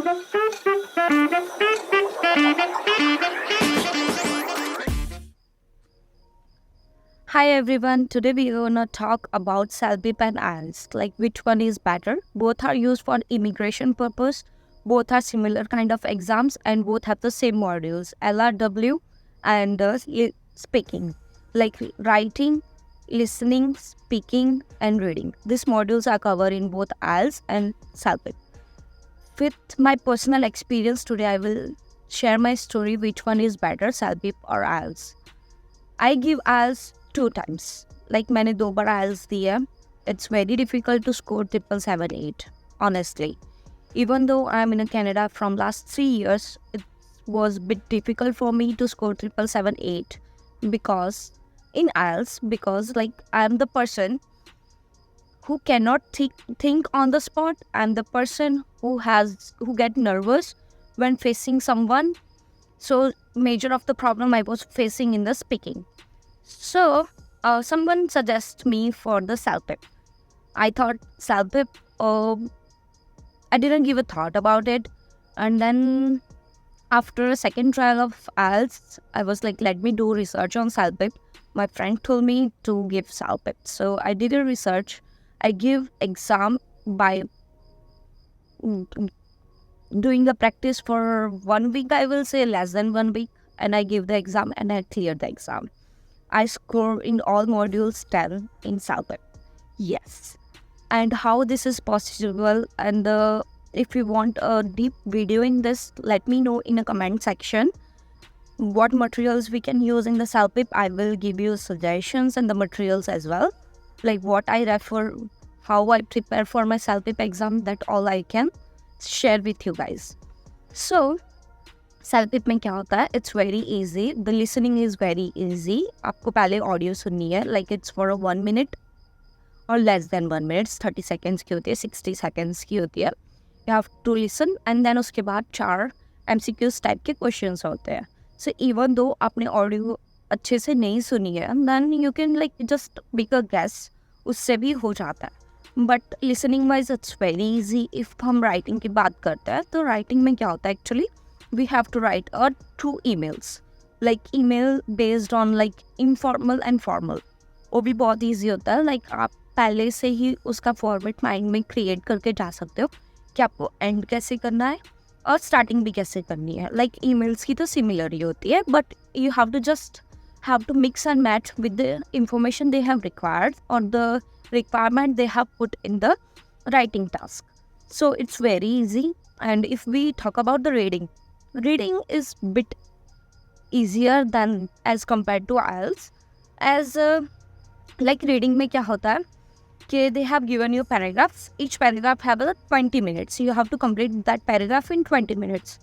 Hi everyone, today we're gonna talk about CELBIP and IELTS, like which one is better. Both are used for immigration purpose, both are similar kind of exams and both have the same modules, LRW and speaking, like writing, listening, speaking and reading. These modules are covered in both IELTS and CELBIP. With my personal experience today, I will share my story which one is better, CELBIP or IELTS. I give IELTS 2 times. Like मैंने 2 बार IELTS दिया. It's very difficult to score 777-8, honestly. Even though I'm in Canada from last 3 years, it was a bit difficult for me to score 777-8 because in IELTS, because like I'm the person who cannot think on the spot. I'm the person who get nervous when facing someone. So major of the problem I was facing in the speaking. So someone suggests me for the CELBIP. I thought CELBIP, I didn't give a thought about it. And then after a second trial of IELTS, I was like, let me do research on CELBIP. My friend told me to give CELBIP. So I did a research. I give exam by doing the practice for 1 week, I will say less than 1 week. And I give the exam and I cleared the exam. I score in all modules 10 in CELBIP. Yes. And how this is possible, and if you want a deep video in this, let me know in a comment section what materials we can use in the CELBIP. I will give you suggestions and the materials as well, like what I refer, how I prepare for my CELBIP exam. That all I can share with you guys. So CELBIP में क्या होता है, it's very easy. The listening is very easy. आपको पहले audio सुननी है, like it's for 1 minute और less than 1 minute. 30 seconds की होती है, 60 सेकेंड्स की होती है. You have to listen and then उसके बाद 4 MCQs टाइप के क्वेश्चंस होते हैं. सो इवन दो आपने ऑडियो अच्छे से नहीं सुनी है, then you can like just make a guess, उससे भी हो जाता है. But listening wise it's very easy. If हम राइटिंग की बात करते हैं तो राइटिंग में क्या होता है actually, we have to write 2 emails, like email based on like informal and formal. वो भी बहुत easy होता है. like आप पहले से ही उसका फॉर्मेट माइंड में क्रिएट करके जा सकते हो कि आपको एंड कैसे करना है और स्टार्टिंग भी कैसे करनी है. like emails की तो सिमिलर ही होती है, but you have to mix and match with the information they have required or the requirement they have put in the writing task. So it's very easy. And if we talk about the reading is bit easier than as compared to IELTS, as like reading में क्या होता है कि they have given you paragraphs. Each paragraph have 20 minutes. You have to complete that paragraph in 20 minutes.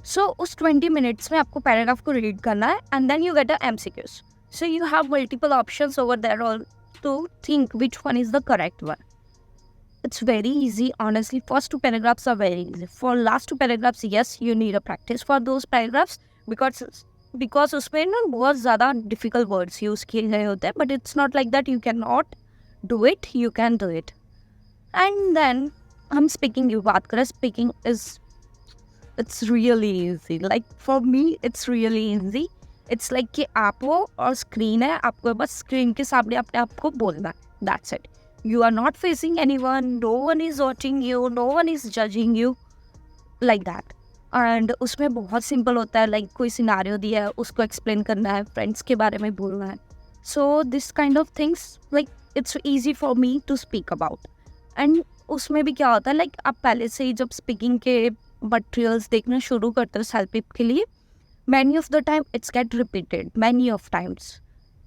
So उस 20 minutes में आपको paragraph को read करना है and then you get a MCQs. So you have multiple options over there all to think which one is the correct one. It's very easy, honestly. First 2 paragraphs are very easy. For last 2 paragraphs, yes, you need a practice for those paragraphs because उसमें ना बहुत ज़्यादा difficult words use किए गए होते हैं. But it's not like that you cannot do it. You can do it. And then हम speaking की बात करें. Speaking it's really easy. Like for me, it's really easy. It's like कि आप वो और screen है, आपको बस screen के सामने अपने आप को बोलना है. That's it. You are not facing anyone, no one is watching you, no one is judging you, like that. And उसमें बहुत simple होता है, like कोई scenario दिया है, उसको explain करना है, friends के बारे में बोलना है. So this kind of things, like it's easy for me to speak about. And उसमें भी क्या होता है, like आप पहले से ही जब speaking के materials देखना शुरू करते हो CELBIP के लिए, many of the time it's get repeated many of times.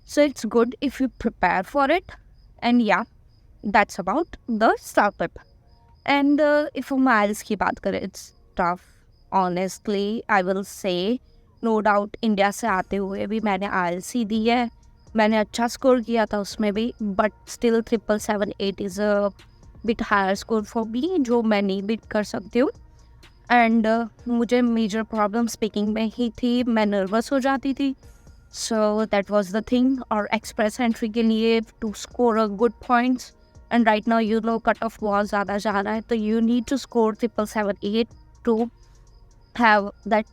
So it's good if you prepare for it. And yeah, that's about the CELBIP. And if हम IELTS की बात करें, it's tough. Honestly, I will say, no doubt, India से आते हुए भी मैंने IELTS ही दी है. मैंने अच्छा स्कोर किया था उसमें भी, but still 777-8 is a bit higher score for me, जो मैं नहीं बीट कर सकती हूँ. एंड मुझे मेजर प्रॉब्लम स्पीकिंग में ही थी, मैं नर्वस हो जाती थी. So that was the thing. और एक्सप्रेस एंट्री के लिए to score a good points, and right now you know cut off बहुत ज़्यादा जा रहा है, तो you need to score 777-8 to have that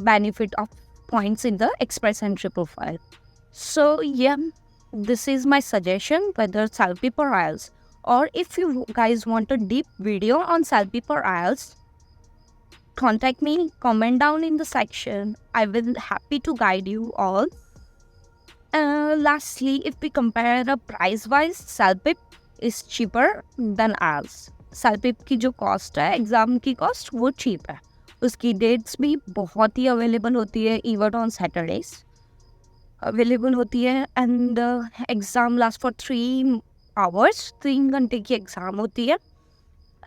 benefit of points in the express entry profile. So yeah, this is my suggestion, whether Salpip or IELTS. Or if you guys want a deep video on Salpip or IELTS, contact me, comment down in the section. I will happy to guide you all. Lastly, if we compare the price wise, Salpip is cheaper than IELTS. Salpip की जो cost है, exam की cost, वो cheap है. उसकी dates भी बहुत ही available होती है, इवन ऑन सैटरडेज अवेलेबल होती है. And exam last for 3 hours, 3 घंटे की एग्ज़ाम होती है.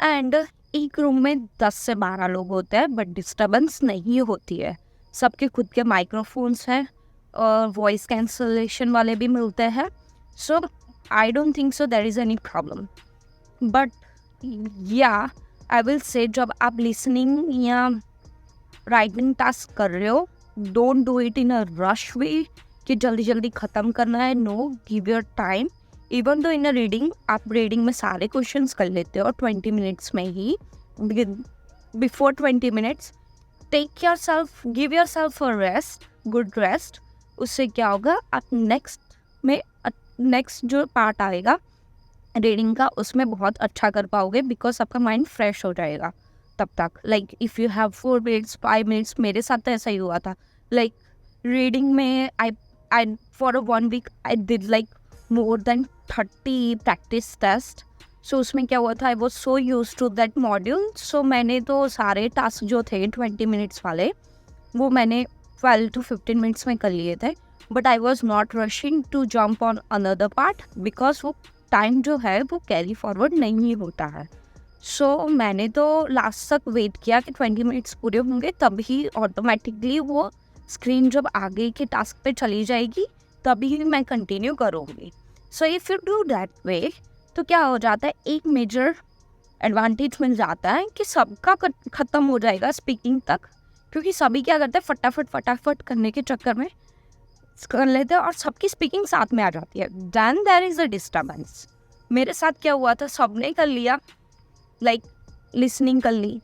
एंड एक रूम में 10 से 12 लोग होते हैं, बट डिस्टर्बेंस नहीं होती है. सबके खुद के माइक्रोफोन्स हैं और वॉइस कैंसलेशन वाले भी मिलते हैं. So I don't think so there is any problem. But yeah I will say, जब आप लिसनिंग या राइटिंग टास्क कर रहे हो, don't do it in a rush way कि जल्दी जल्दी ख़त्म करना है. No, give your time. Even though in a reading, आप रीडिंग में सारे क्वेश्चंस कर लेते हो 20 मिनट्स में ही. Before 20 minutes take yourself, give yourself a rest, good rest. उससे क्या होगा, आप नेक्स्ट जो पार्ट आएगा रीडिंग का, उसमें बहुत अच्छा कर पाओगे, बिकॉज आपका माइंड फ्रेश हो जाएगा तब तक. Like if you have 4 minutes 5 minutes, मेरे साथ तो ऐसा ही हुआ था. लाइक रीडिंग में I for 1 week I did like more than 30 practice test. So उसमें क्या हुआ था, I was so used to that module. So मैंने तो सारे टास्क जो थे 20 मिनट्स वाले, वो मैंने 12 to 15 मिनट्स में कर लिए थे. But I was not rushing to jump on another part, because वो टाइम जो है वो कैरी फॉरवर्ड नहीं होता है. सो मैंने तो लास्ट तक वेट किया कि 20 मिनट्स पूरे होंगे, तभी ऑटोमेटिकली वो स्क्रीन जब आगे के टास्क पे चली जाएगी तभी मैं कंटिन्यू करूँगी. So if you do that way, तो क्या हो जाता है, एक मेजर एडवांटेज मिल जाता है कि सबका ख़त्म हो जाएगा स्पीकिंग तक, क्योंकि सभी क्या करते हैं, फटाफट करने के चक्कर में कर लेते हैं और सबकी स्पीकिंग साथ में आ जाती है. Then there is a disturbance. मेरे साथ क्या हुआ था, सबने कर लिया, लाइक लिसनिंग कर ली,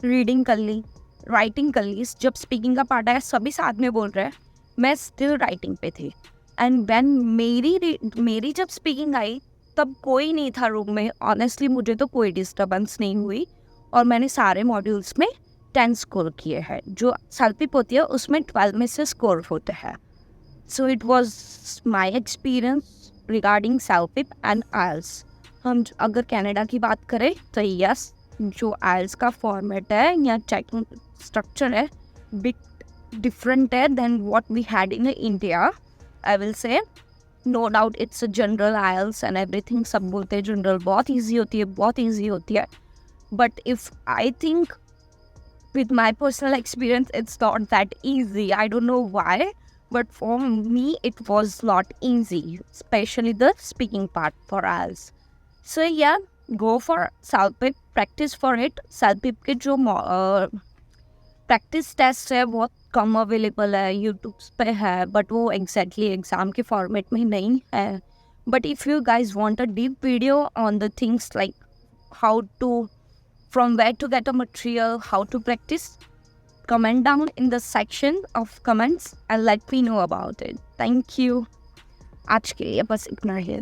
रीडिंग कर ली, राइटिंग कर ली. जब स्पीकिंग का पार्ट आया, सभी साथ में बोल रहे हैं, मैं स्टिल राइटिंग पे थी. एंड व्हेन मेरी जब स्पीकिंग आई, तब कोई नहीं था रूम में. ऑनेस्टली मुझे तो कोई डिस्टर्बेंस नहीं हुई, और मैंने सारे मॉड्यूल्स में 10 स्कोर किए हैं. जो सेल्फिप होती है उसमें 12 में से स्कोर होते हैं. So it was my experience regarding CELPIP and IELTS. हम अगर कनाडा की बात करें तो यस, जो आइल्स का फॉर्मेट है या चेकिंग स्ट्रक्चर है, bit different than what we had in India, I will say. No doubt it's a general IELTS and everything, सब बोलते हैं जनरल बहुत ईजी होती है. But if I think with my personal experience, it's not that easy. I don't know why, but for me it was not easy, especially the speaking part for IELTS. So yeah, go for Salpip, practice for it. Salpip के जो practice test है बहुत कम available है, YouTube पे है, but वो exactly exam के format में नहीं है. But if you guys want a deep video on the things like how to, from where to get a material, how to practice, comment down in the section of comments and let me know about it. Thank you. आज के लिए बस इतना ही.